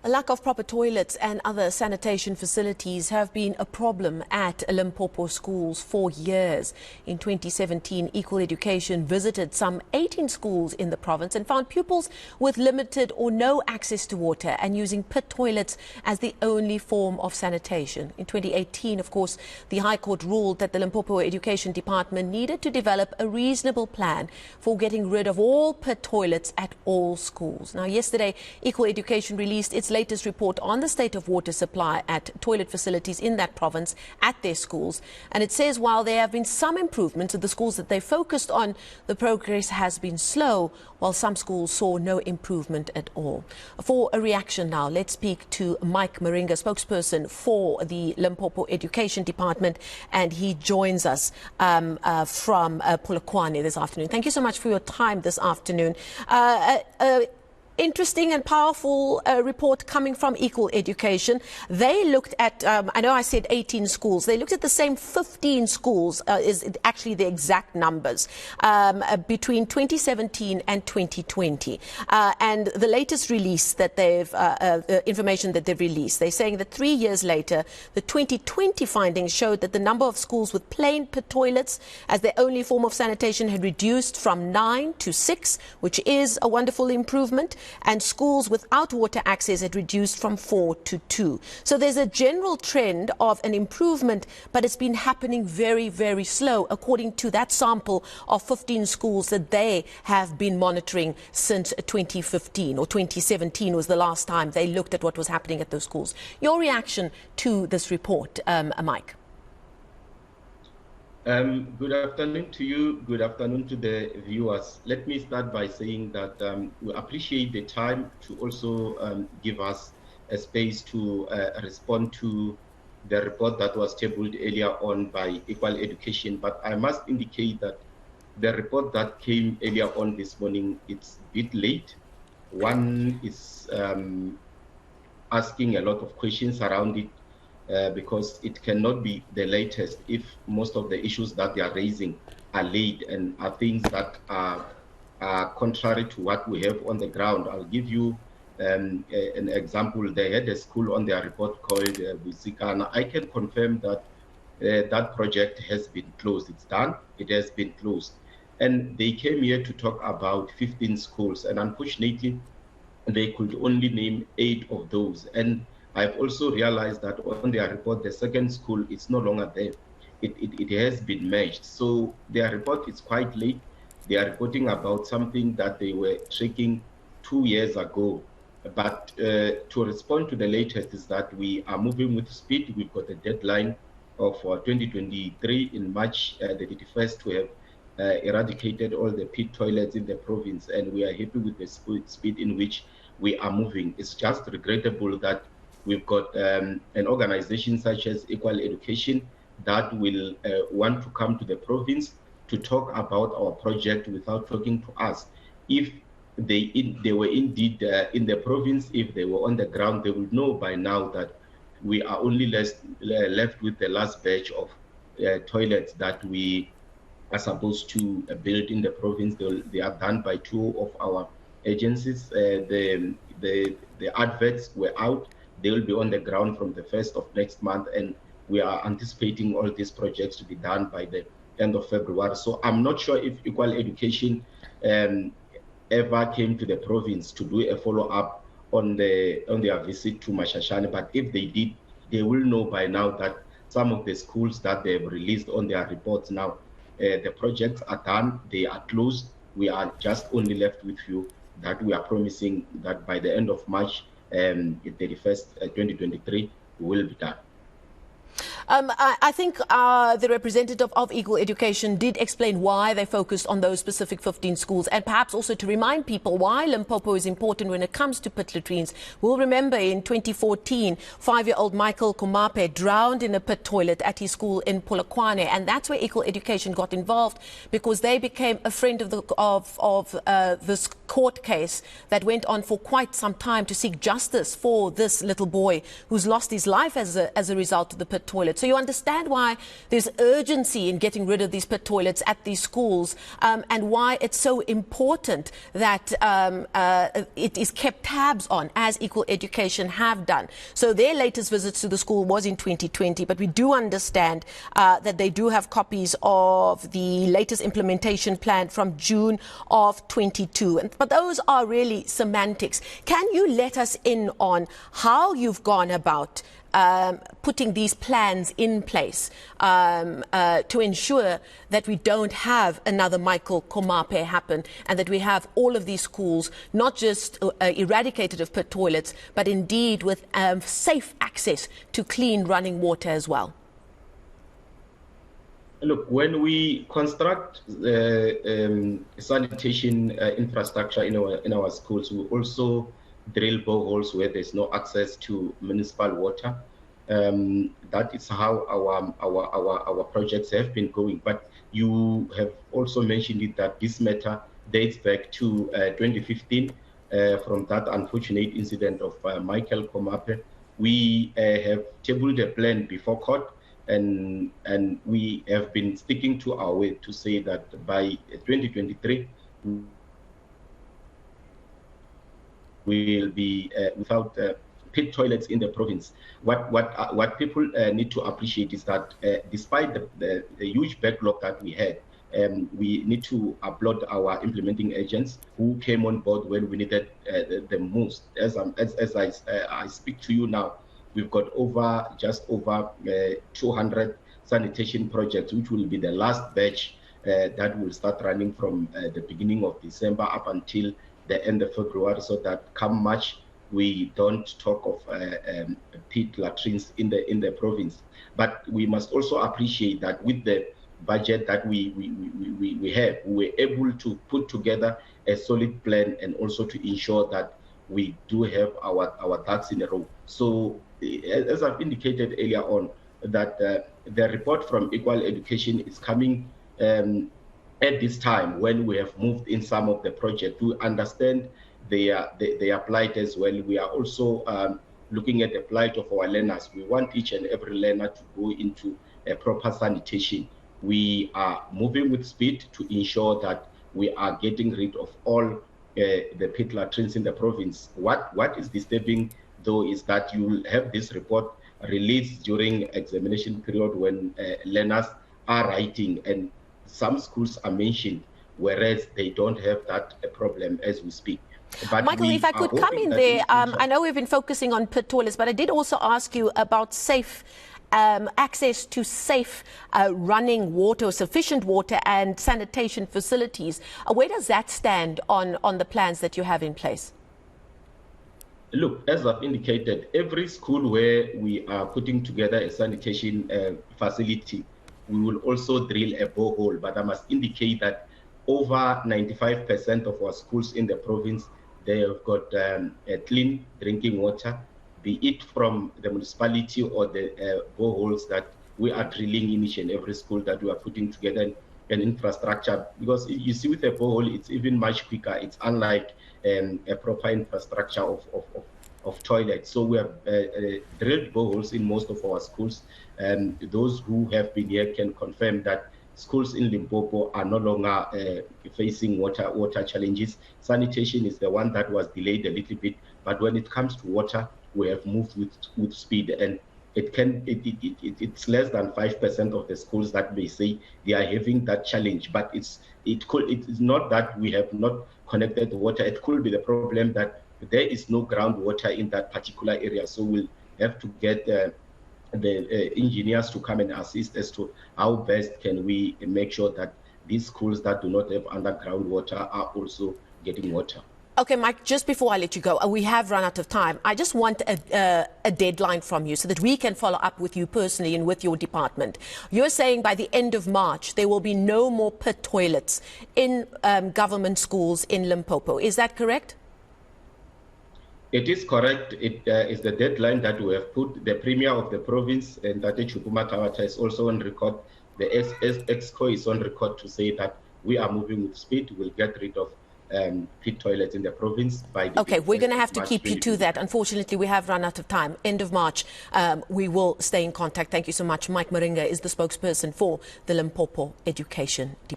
A lack of proper toilets and other sanitation facilities have been a problem at Limpopo schools for years. In 2017, Equal Education visited some 18 schools in the province and found pupils with limited or no access to water and using pit toilets as the only form of sanitation. In 2018, of course, the High Court ruled that the Limpopo Education Department needed to develop a reasonable plan for getting rid of all pit toilets at all schools. Now, yesterday, Equal Education released its latest report on the state of water supply at toilet facilities in that province at their schools. And it says while there have been some improvements at the schools that they focused on, the progress has been slow, while some schools saw no improvement at all. For a reaction now, let's speak to Mike Maringa, spokesperson for the Limpopo Education Department, and he joins us from Polokwane this afternoon. Thank you so much for your time this afternoon. Interesting and powerful report coming from Equal Education. They looked at, I know I said 18 schools, they looked at the same 15 schools, is actually the exact numbers, between 2017 and 2020. And the latest release that they've, information that they've released, they're saying that 3 years later, the 2020 findings showed that the number of schools with plain pit toilets as their only form of sanitation had reduced from 9 to 6, which is a wonderful improvement. And schools without water access had reduced from 4 to 2. So there's a general trend of an improvement, but it's been happening very, very slow, according to that sample of 15 schools that they have been monitoring since 2015, or 2017 was the last time they looked at what was happening at those schools. Your reaction to this report, Mike? Good afternoon to you. Good afternoon to the viewers. Let me start by saying that we appreciate the time to also give us a space to respond to the report that was tabled earlier on by Equal Education. But I must indicate that the report that came earlier on this morning, it's a bit late. One is asking a lot of questions around it, because it cannot be the latest if most of the issues that they are raising are late and are things that are contrary to what we have on the ground. I'll give you an example. They had a school on their report called Busikana. I can confirm that that project has been closed. It's done. It has been closed. And they came here to talk about 15 schools. And unfortunately, they could only name 8 of those. And I've also realized that on their report, the second school is no longer there. It has been merged. So their report is quite late. They are reporting about something that they were tracking 2 years ago. But to respond to the latest is that we are moving with speed. We've got a deadline of 2023 in March the 31st to have eradicated all the pit toilets in the province. And we are happy with the speed in which we are moving. It's just regrettable that we've got an organization such as Equal Education that will want to come to the province to talk about our project without talking to us. If they were indeed in the province, if they were on the ground, they would know by now that we are only left with the last batch of toilets that we are supposed to build in the province. They are done by 2 of our agencies. The adverts were out. They will be on the ground from the 1st of next month, and we are anticipating all these projects to be done by the end of February. So I'm not sure if Equal Education ever came to the province to do a follow-up on their visit to Mashashane, but if they did, they will know by now that some of the schools that they've released on their reports now, the projects are done, they are closed. We are just only left with few that we are promising that by the end of March, 31st, 2023, will be done. I think the representative of Equal Education did explain why they focused on those specific 15 schools, and perhaps also to remind people why Limpopo is important when it comes to pit latrines. We'll remember in 2014, 5-year-old Michael Kumape drowned in a pit toilet at his school in Polokwane, and that's where Equal Education got involved because they became a friend of the court case that went on for quite some time to seek justice for this little boy who's lost his life as a result of the pit toilet. So you understand why there's urgency in getting rid of these pit toilets at these schools, and why it's so important that it is kept tabs on, as Equal Education have done. So their latest visits to the school was in 2020, but we do understand that they do have copies of the latest implementation plan from June of 22. But those are really semantics. Can you let us in on how you've gone about putting these plans in place to ensure that we don't have another Michael Komape happen, and that we have all of these schools not just eradicated of pit toilets, but indeed with safe access to clean running water as well? Look, when we construct sanitation infrastructure in our schools, we also drill boreholes where there's no access to municipal water. That is how our projects have been going. But you have also mentioned it that this matter dates back to 2015 from that unfortunate incident of Michael Komape. We have tabled a plan before court, and we have been sticking to our way to say that by 2023 we will be without pit toilets in the province. What people need to appreciate is that despite the huge backlog that we had, we need to applaud our implementing agents who came on board when we needed the most. As I speak to you now, we've got just over 200 sanitation projects, which will be the last batch that will start running from the beginning of December up until the end of February, so that come March we don't talk of pit latrines in the province. But we must also appreciate that with the budget that we have, we were able to put together a solid plan, and also to ensure that we do have our ducks in a row. So as I've indicated earlier on, that the report from Equal Education is coming at this time when we have moved in some of the projects. We understand their plight as well. We are also looking at the plight of our learners. We want each and every learner to go into a proper sanitation. We are moving with speed to ensure that we are getting rid of all the pit latrines in the province. What is disturbing, though, is that you will have this report released during examination period when learners are writing, and some schools are mentioned, whereas they don't have that problem as we speak. But Michael, if I could come in there, I know we've been focusing on pit toilets, but I did also ask you about safe access to safe running water, sufficient water, and sanitation facilities. Where does that stand on the plans that you have in place? Look, as I've indicated, every school where we are putting together a sanitation facility, we will also drill a borehole. But I must indicate that over 95% of our schools in the province, they have got a clean drinking water, be it from the municipality or the boreholes that we are drilling in each and every school that we are putting together an infrastructure. Because you see, with a borehole, it's even much quicker. It's unlike a proper infrastructure of toilets. So we have drilled boreholes in most of our schools. And those who have been here can confirm that schools in Limpopo are no longer facing water challenges. Sanitation is the one that was delayed a little bit, but when it comes to water, we have moved with speed, and it's less than 5% of the schools that may say they are having that challenge. But it's not that we have not connected the water. It could be the problem that there is no groundwater in that particular area. So we'll have to get the engineers to come and assist as to how best can we make sure that these schools that do not have underground water are also getting water. Okay, Mike, just before I let you go, we have run out of time. I just want a deadline from you so that we can follow up with you personally and with your department. You're saying by the end of March, there will be no more pit toilets in government schools in Limpopo. Is that correct? It is correct. It is the deadline that we have put. The Premier of the province, and Tate Chukuma Tawata, is also on record. The EXCO is on record to say that we are moving with speed. We'll get rid of pit toilets in the province by the Okay, we're going to have to March keep you to that. Unfortunately, we have run out of time. End of March, we will stay in contact. Thank you so much. Mike Maringa is the spokesperson for the Limpopo Education Department.